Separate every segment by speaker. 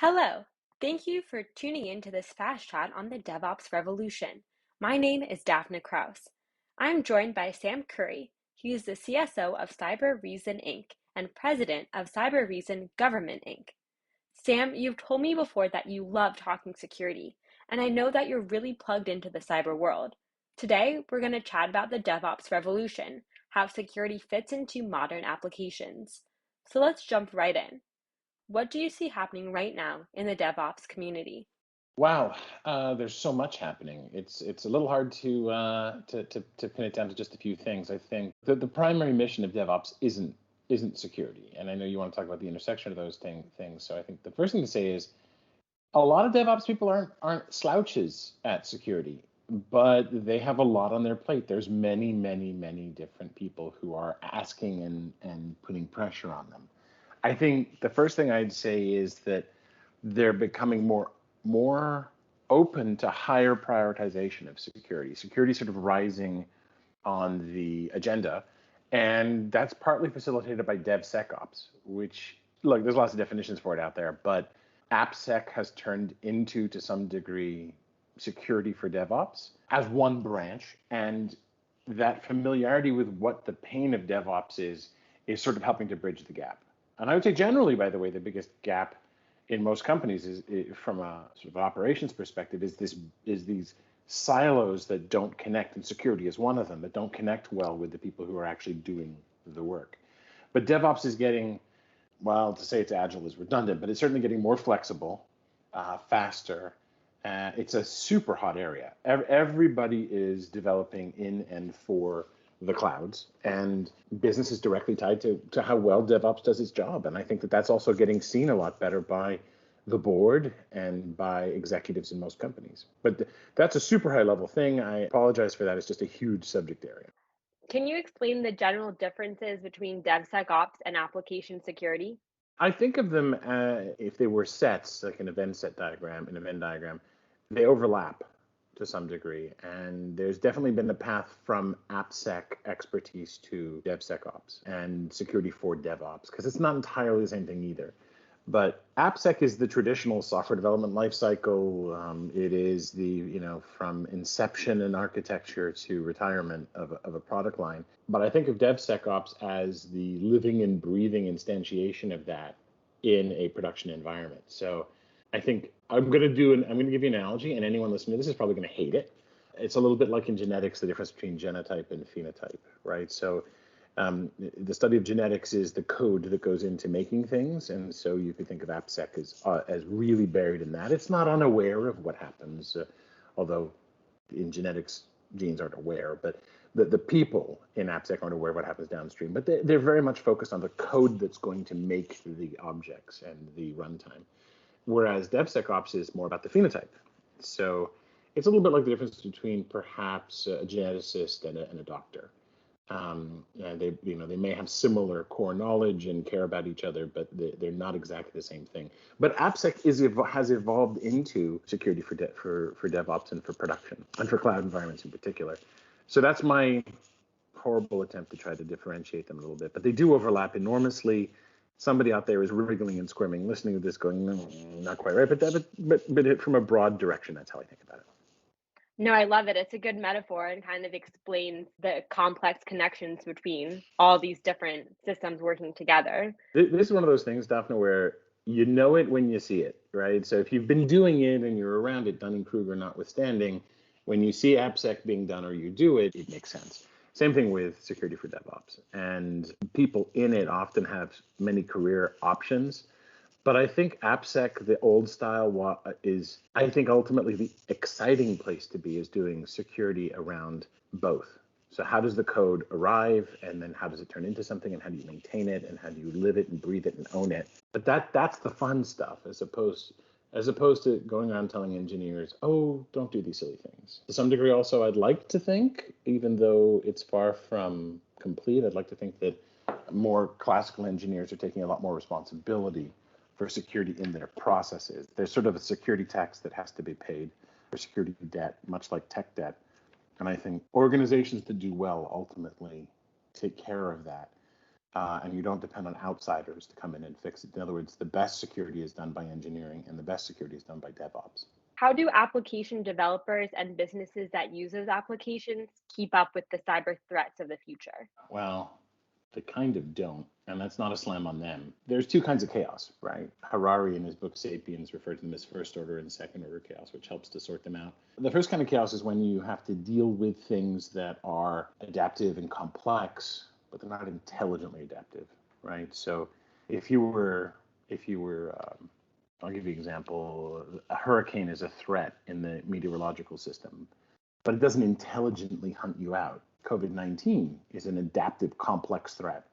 Speaker 1: Hello. Thank you for tuning in to this fast chat on the DevOps Revolution. My name is Daphne Krause. I am joined by Sam Curry. He is the CSO of Cyber Reason Inc. and president of Cyber Reason Government Inc. Sam, you've told me before that you love talking security, and I know that you're really plugged into the cyber world. Today, we're going to chat about the DevOps revolution, how security fits into modern applications. So let's jump right in. What do you see happening right now in the DevOps community?
Speaker 2: Wow, there's so much happening. It's a little hard to pin it down to just a few things. I think the primary mission of DevOps isn't security, and I know you want to talk about the intersection of those things. So I think the first thing to say is a lot of DevOps people aren't slouches at security, but they have a lot on their plate. There's many different people who are asking and putting pressure on them. I think the first thing I'd say is that they're becoming more open to higher prioritization of security. Security sort of rising on the agenda, and that's partly facilitated by DevSecOps, which, look, there's lots of definitions for it out there, but AppSec has turned into, to some degree, security for DevOps as one branch, and that familiarity with what the pain of DevOps is sort of helping to bridge the gap. And I would say generally, by the way, the biggest gap in most companies from a sort of operations perspective is these silos that don't connect, and security is one of them, that don't connect well with the people who are actually doing the work. But DevOps is getting, well, to say it's agile is redundant, but it's certainly getting more flexible, faster. It's a super hot area. Everybody is developing in and for the clouds, and business is directly tied to how well DevOps does its job. And I think that that's also getting seen a lot better by the board and by executives in most companies. But that's a super high level thing. I apologize for that. It's just a huge subject area.
Speaker 1: Can you explain the general differences between DevSecOps and application security?
Speaker 2: I think of them if they were sets, like an event diagram, they overlap to some degree. And there's definitely been a path from AppSec expertise to DevSecOps and security for DevOps, because it's not entirely the same thing either. But AppSec is the traditional software development lifecycle. It is from inception and architecture to retirement of a product line. But I think of DevSecOps as the living and breathing instantiation of that in a production environment. So I think I'm going to give you an analogy, and anyone listening to this is probably going to hate it. It's a little bit like in genetics, the difference between genotype and phenotype, right? So the study of genetics is the code that goes into making things, and so you could think of AppSec as really buried in that. It's not unaware of what happens, although in genetics genes aren't aware, but the people in AppSec aren't aware of what happens downstream. But they're very much focused on the code that's going to make the objects and the runtime, whereas DevSecOps is more about the phenotype. So it's a little bit like the difference between perhaps a geneticist and a doctor. And they may have similar core knowledge and care about each other, but they're not exactly the same thing. But AppSec has evolved into security for DevOps and for production and for cloud environments in particular. So that's my horrible attempt to try to differentiate them a little bit, but they do overlap enormously. Somebody out there is wriggling and squirming, listening to this, going, no, not quite right. But from a broad direction, that's how I think about it.
Speaker 1: No, I love it. It's a good metaphor and kind of explains the complex connections between all these different systems working together.
Speaker 2: This is one of those things, Daphne, where you know it when you see it, right? So if you've been doing it and you're around it, Dunning-Kruger notwithstanding, when you see AppSec being done or you do it, it makes sense. Same thing with security for DevOps. And people in it often have many career options. But I think AppSec, the old style, is, I think, ultimately the exciting place to be is doing security around both. So how does the code arrive, and then how does it turn into something, and how do you maintain it, and how do you live it and breathe it and own it? But that's the fun stuff, as opposed to going around telling engineers, oh, don't do these silly things. To some degree, also, I'd like to think, even though it's far from complete, I'd like to think that more classical engineers are taking a lot more responsibility for security in their processes. There's sort of a security tax that has to be paid for security debt, much like tech debt. And I think organizations that do well ultimately take care of that. and you don't depend on outsiders to come in and fix it. In other words, the best security is done by engineering, and the best security is done by DevOps.
Speaker 1: How do application developers and businesses that use those applications keep up with the cyber threats of the future?
Speaker 2: Well, they kind of don't, and that's not a slam on them. There's two kinds of chaos, right? Harari in his book Sapiens referred to them as first order and second order chaos, which helps to sort them out. The first kind of chaos is when you have to deal with things that are adaptive and complex, but they're not intelligently adaptive, right? So if you were, I'll give you an example. A hurricane is a threat in the meteorological system, but it doesn't intelligently hunt you out. COVID-19 is an adaptive, complex threat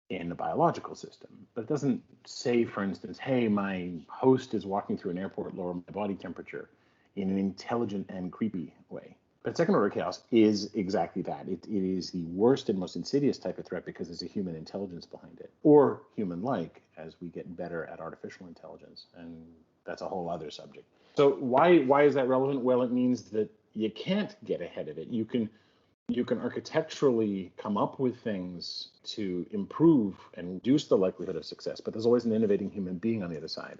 Speaker 2: in the biological system, but it doesn't say, for instance, hey, my host is walking through an airport, lower my body temperature in an intelligent and creepy way. But second order chaos is exactly that. It is the worst and most insidious type of threat because there's a human intelligence behind it, or human-like as we get better at artificial intelligence. And that's a whole other subject. So why is that relevant? Well, it means that you can't get ahead of it. You can architecturally come up with things to improve and reduce the likelihood of success, but there's always an innovating human being on the other side.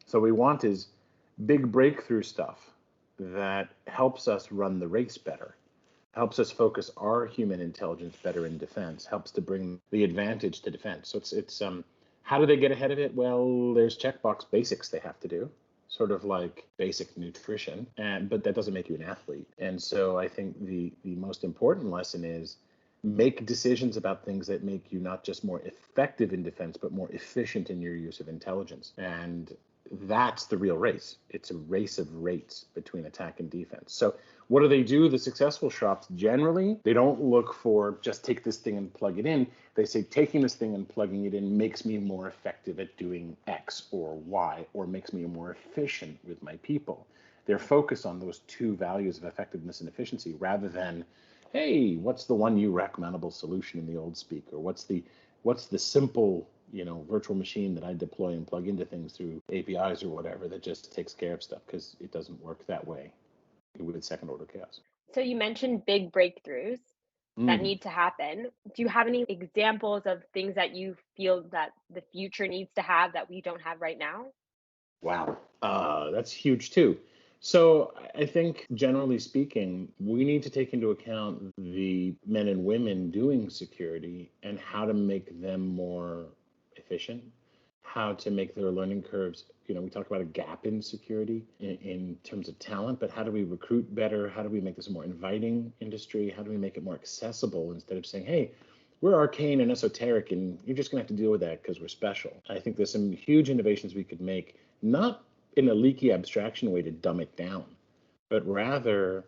Speaker 2: So what we want is big breakthrough stuff that helps us run the race better, helps us focus our human intelligence better in defense, helps to bring the advantage to defense. So it's how do they get ahead of it? Well, there's checkbox basics they have to do, sort of like basic nutrition, but that doesn't make you an athlete. And so I think the most important lesson is make decisions about things that make you not just more effective in defense, but more efficient in your use of intelligence. And that's the real race. It's a race of rates between attack and defense. So what do? The successful shops generally, they don't look for just take this thing and plug it in. They say taking this thing and plugging it in makes me more effective at doing X or Y, or makes me more efficient with my people. They're focused on those two values of effectiveness and efficiency rather than, hey, what's the one you recommendable solution in the old speak, or what's the simple virtual machine that I deploy and plug into things through APIs or whatever that just takes care of stuff, because it doesn't work that way with second order chaos.
Speaker 1: So you mentioned big breakthroughs that
Speaker 2: Mm,
Speaker 1: need to happen. Do you have any examples of things that you feel that the future needs to have that we don't have right now?
Speaker 2: wow, that's huge too. So I think generally speaking, we need to take into account the men and women doing security and how to make them more efficient, how to make their learning curves. We talk about a gap in security in terms of talent, but how do we recruit better? How do we make this a more inviting industry? How do we make it more accessible instead of saying, hey, we're arcane and esoteric and you're just going to have to deal with that because we're special? I think there's some huge innovations we could make, not in a leaky abstraction way to dumb it down, but rather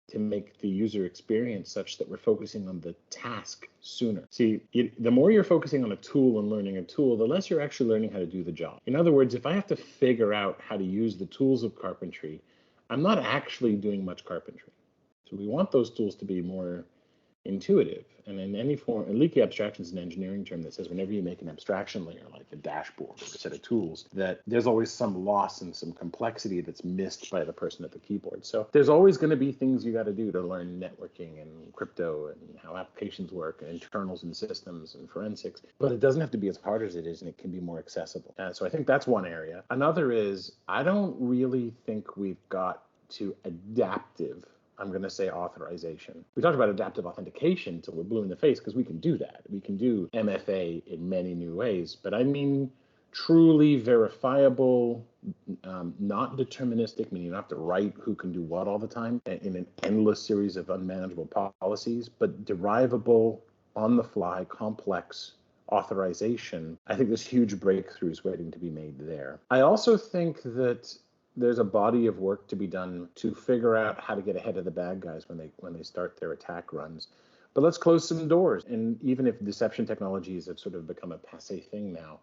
Speaker 2: to make the user experience such that we're focusing on the task sooner. See, the more you're focusing on a tool and learning a tool, the less you're actually learning how to do the job. In other words, if I have to figure out how to use the tools of carpentry, I'm not actually doing much carpentry. So we want those tools to be more intuitive. And in any form, a leaky abstraction is an engineering term that says whenever you make an abstraction layer, like a dashboard or a set of tools, that there's always some loss and some complexity that's missed by the person at the keyboard. So there's always going to be things you got to do to learn networking and crypto and how applications work and internals and systems and forensics. But it doesn't have to be as hard as it is, and it can be more accessible. So I think that's one area. Another is I don't really think we've got to adaptive, I'm going to say, authorization. We talked about adaptive authentication until we're blue in the face because we can do that. We can do MFA in many new ways, but I mean truly verifiable, not deterministic, meaning you don't have to write who can do what all the time in an endless series of unmanageable policies, but derivable, on the fly, complex authorization. I think there's huge breakthroughs waiting to be made there. I also think that there's a body of work to be done to figure out how to get ahead of the bad guys when they start their attack runs. But let's close some doors. And even if deception technologies have sort of become a passé thing now,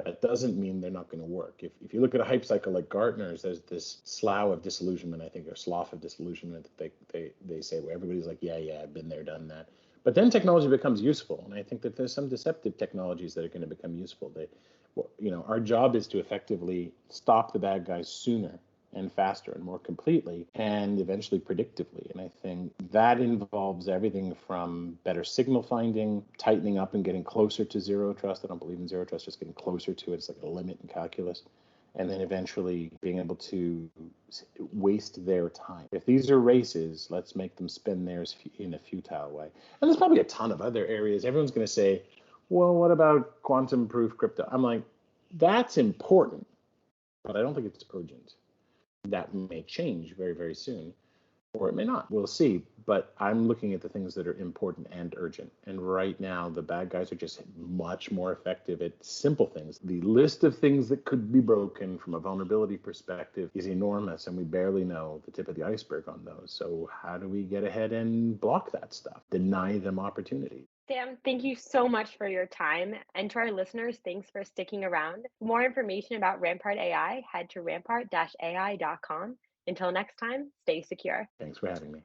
Speaker 2: that doesn't mean they're not going to work. If you look at a hype cycle like Gartner's, there's this slough of disillusionment, I think, or slough of disillusionment that they say, where everybody's like, yeah, I've been there, done that. But then technology becomes useful. And I think that there's some deceptive technologies that are going to become useful. Our job is to effectively stop the bad guys sooner and faster and more completely and eventually predictively. And I think that involves everything from better signal finding, tightening up and getting closer to zero trust. I don't believe in zero trust, just getting closer to it. It's like a limit in calculus. And then eventually being able to waste their time. If these are races, let's make them spend theirs in a futile way. And there's probably a ton of other areas. Everyone's going to say, well, what about quantum proof crypto? I'm like, that's important, but I don't think it's urgent. That may change very, very soon, or it may not. We'll see. But I'm looking at the things that are important and urgent. And right now, the bad guys are just much more effective at simple things. The list of things that could be broken from a vulnerability perspective is enormous, and we barely know the tip of the iceberg on those. So how do we get ahead and block that stuff? Deny them opportunity.
Speaker 1: Sam, thank you so much for your time. And to our listeners, thanks for sticking around. For more information about Rampart AI, head to rampart-ai.com. Until next time, stay secure.
Speaker 2: Thanks for having me.